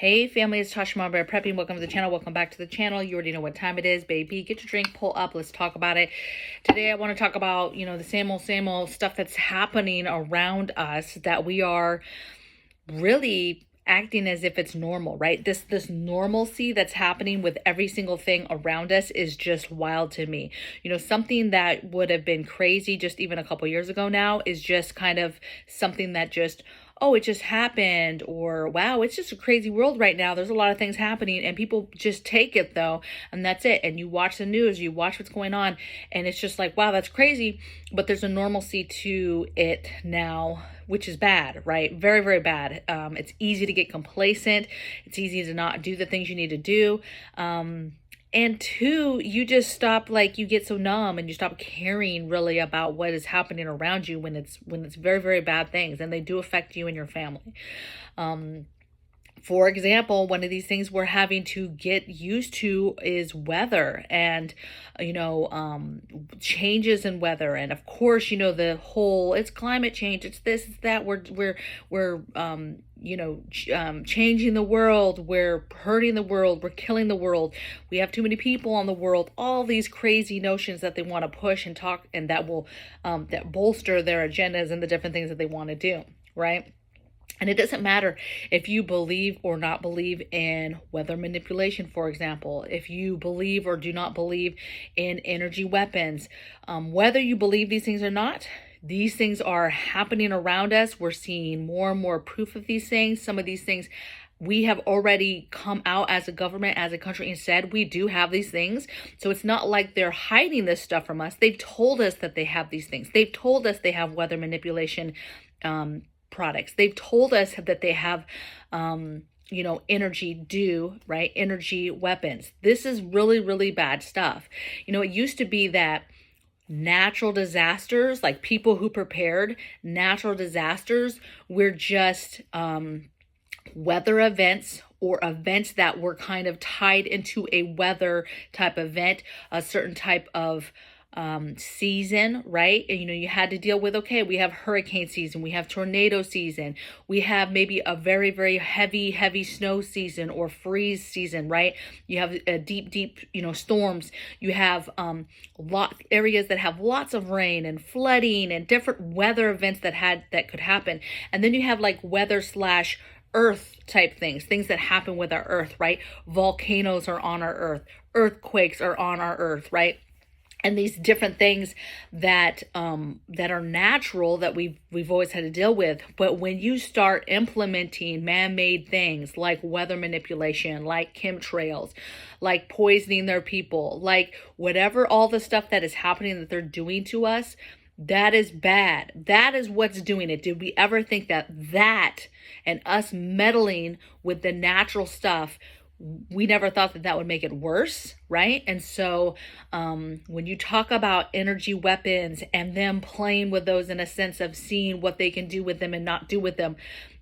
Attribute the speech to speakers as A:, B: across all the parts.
A: Hey family, it's Tasha Mom Bear Prepping. Welcome to the channel. Welcome back to the channel. You already know what time it is, baby. Get your drink, pull up. Let's talk about it. Today I want to talk about, the same old stuff that's happening around us that we are really acting as if it's normal, right? This normalcy that's happening with every single thing around us is just wild to me. Something that would have been crazy just even a couple years ago now is just kind of something that just, oh, it just happened, or wow, it's just a crazy world right now. There's a lot of things happening and people just take it though, and that's it. And you watch the news, you watch what's going on, and it's just like, wow, that's crazy. But there's a normalcy to it now, which is bad, right? Very, very bad. It's easy to get complacent. It's easy to not do the things you need to do. And two, you just stop, you get so numb and you stop caring really about what is happening around you when it's very, very bad things, and they do affect you and your family. For example, one of these things we're having to get used to is weather and, changes in weather. And of course, the whole, it's climate change, it's this, it's that, we're changing the world, we're hurting the world, we're killing the world, we have too many people on the world, all these crazy notions that they want to push and talk, and that will, that bolster their agendas and the different things that they want to do, right? And it doesn't matter if you believe or not believe in weather manipulation, for example, if you believe or do not believe in energy weapons, whether you believe these things or not, these things are happening around us. We're seeing more and more proof of these things. Some of these things we have already come out as a government, as a country, and said we do have these things. So it's not like they're hiding this stuff from us. They've told us that they have these things. They've told us they have weather manipulation products. They've told us that they have, energy weapons. This is really, really bad stuff. It used to be that natural disasters, like people who prepared natural disasters, were just weather events, or events that were kind of tied into a weather type event, a certain type of season, right? And you had to deal with, okay, we have hurricane season, we have tornado season, we have maybe a very, very heavy snow season or freeze season, right? You have a deep, storms. You have areas that have lots of rain and flooding and different weather events that could happen. And then you have weather slash earth type things that happen with our earth, right? Volcanoes are on our earth, earthquakes are on our earth, right? And these different things that are natural that we've always had to deal with. But when you start implementing man-made things like weather manipulation, like chemtrails, like poisoning their people, like whatever, all the stuff that is happening that they're doing to us, that is bad. That is what's doing it. Did we ever think that and us meddling with the natural stuff, we never thought that would make it worse, right? And so when you talk about energy weapons and them playing with those in a sense of seeing what they can do with them and not do with them,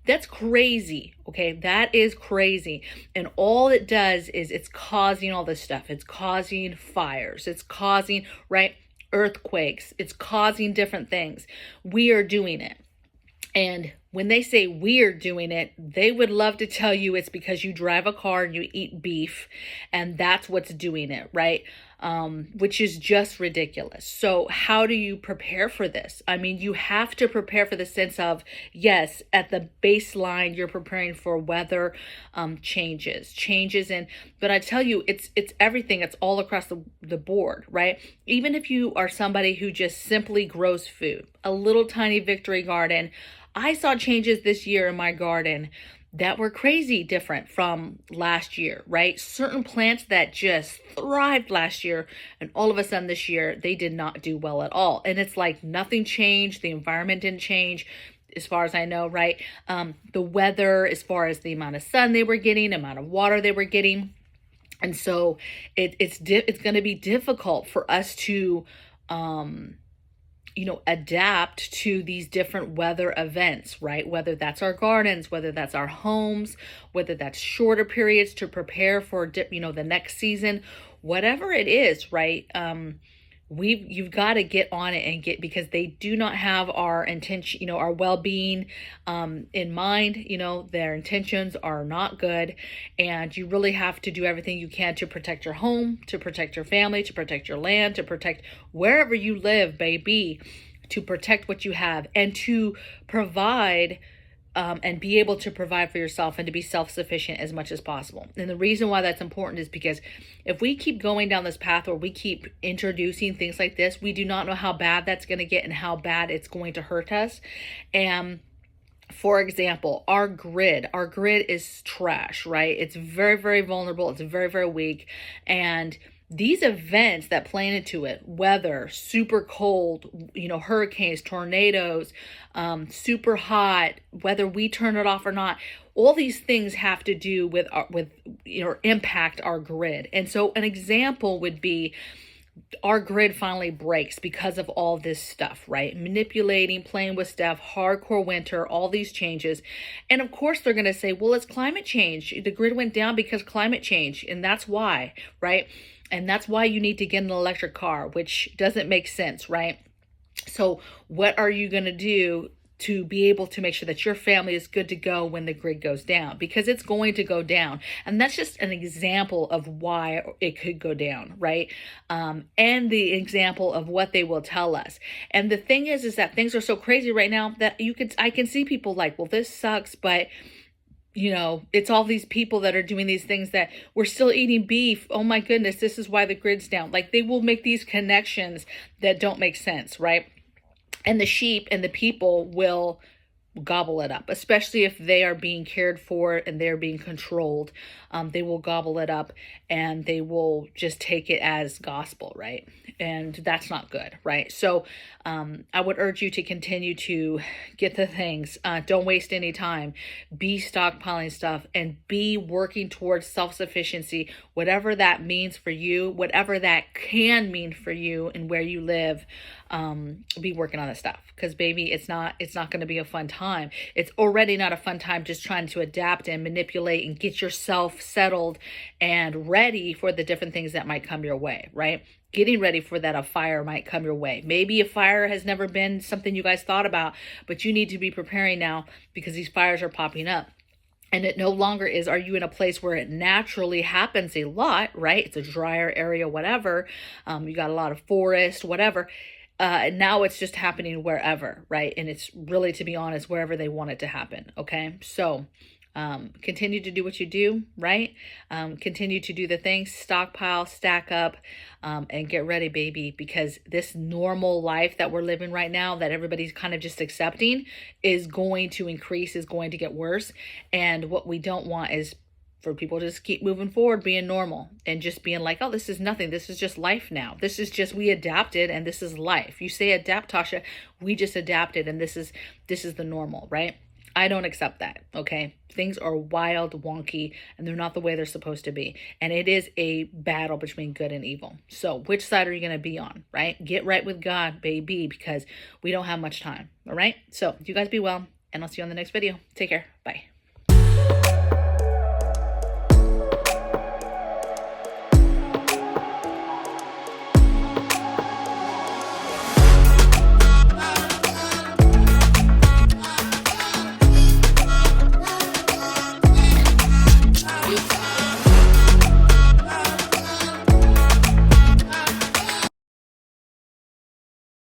A: that's crazy, okay? That is crazy. And all it does is it's causing all this stuff. It's causing fires. It's causing, right, earthquakes. It's causing different things. We are doing it. And when they say we're doing it, they would love to tell you it's because you drive a car and you eat beef, and that's what's doing it, right? Which is just ridiculous. So how do you prepare for this? I mean, you have to prepare for the sense of, yes, at the baseline, you're preparing for weather changes, but I tell you, it's everything. It's all across the board, right? Even if you are somebody who just simply grows food, a little tiny victory garden, I saw changes this year in my garden that were crazy different from last year, right? Certain plants that just thrived last year, and all of a sudden this year, they did not do well at all. And it's like nothing changed. The environment didn't change as far as I know, right? The weather, as far as the amount of sun they were getting, the amount of water they were getting. And so it's going to be difficult for us to, adapt to these different weather events, right? Whether that's our gardens, whether that's our homes, whether that's shorter periods to prepare for, the next season, whatever it is, right? you've got to get on it and get, because they do not have our intention, our well-being in mind. Their intentions are not good, and you really have to do everything you can to protect your home, to protect your family, to protect your land, to protect wherever you live, baby, to protect what you have, and to provide and be able to provide for yourself, and to be self-sufficient as much as possible. And the reason why that's important is because if we keep going down this path, or we keep introducing things like this, we do not know how bad that's going to get and how bad it's going to hurt us. And for example, our grid is trash, right? It's very, very vulnerable. It's very, very weak. And these events that play into it, weather, super cold, hurricanes, tornadoes, super hot, whether we turn it off or not, all these things have to do with impact our grid. And so an example would be, our grid finally breaks because of all this stuff, right? Manipulating, playing with stuff, hardcore winter, all these changes. And of course they're going to say, well, it's climate change. The grid went down because climate change. And that's why, right? And that's why you need to get an electric car, which doesn't make sense, right? So what are you going to do to be able to make sure that your family is good to go when the grid goes down? Because it's going to go down. And that's just an example of why it could go down, right? And the example of what they will tell us. And the thing is that things are so crazy right now that I can see people like, well, this sucks, but it's all these people that are doing these things, that we're still eating beef. Oh my goodness, this is why the grid's down. Like, they will make these connections that don't make sense, right? And the sheep and the people will gobble it up, especially if they are being cared for and they're being controlled. They will gobble it up, and they will just take it as gospel, right? And that's not good, right? So I would urge you to continue to get the things. Don't waste any time. Be stockpiling stuff, and be working towards self-sufficiency, whatever that means for you, whatever that can mean for you and where you live. Be working on this stuff, because baby, it's not going to be a fun time. It's already not a fun time just trying to adapt and manipulate and get yourself settled and ready for the different things that might come your way, right? Getting ready for that a fire might come your way. Maybe a fire has never been something you guys thought about, but you need to be preparing now, because these fires are popping up. And it no longer is, are you in a place where it naturally happens a lot, right? It's a drier area, whatever. You got a lot of forest, whatever. Now it's just happening wherever, right? And it's really, to be honest, wherever they want it to happen. Okay. So, continue to do what you do, right? Continue to do the things, stockpile, stack up, and get ready, baby, because this normal life that we're living right now, that everybody's kind of just accepting, is going to increase, is going to get worse. And what we don't want is for people to just keep moving forward, being normal, and just being like, oh, this is nothing. This is just life now. This is just, we adapted, and this is life. You say adapt, Tasha, we just adapted, and this is the normal, right? I don't accept that, okay? Things are wild, wonky, and they're not the way they're supposed to be. And it is a battle between good and evil. So which side are you going to be on, right? Get right with God, baby, because we don't have much time, all right? So you guys be well, and I'll see you on the next video. Take care. Bye.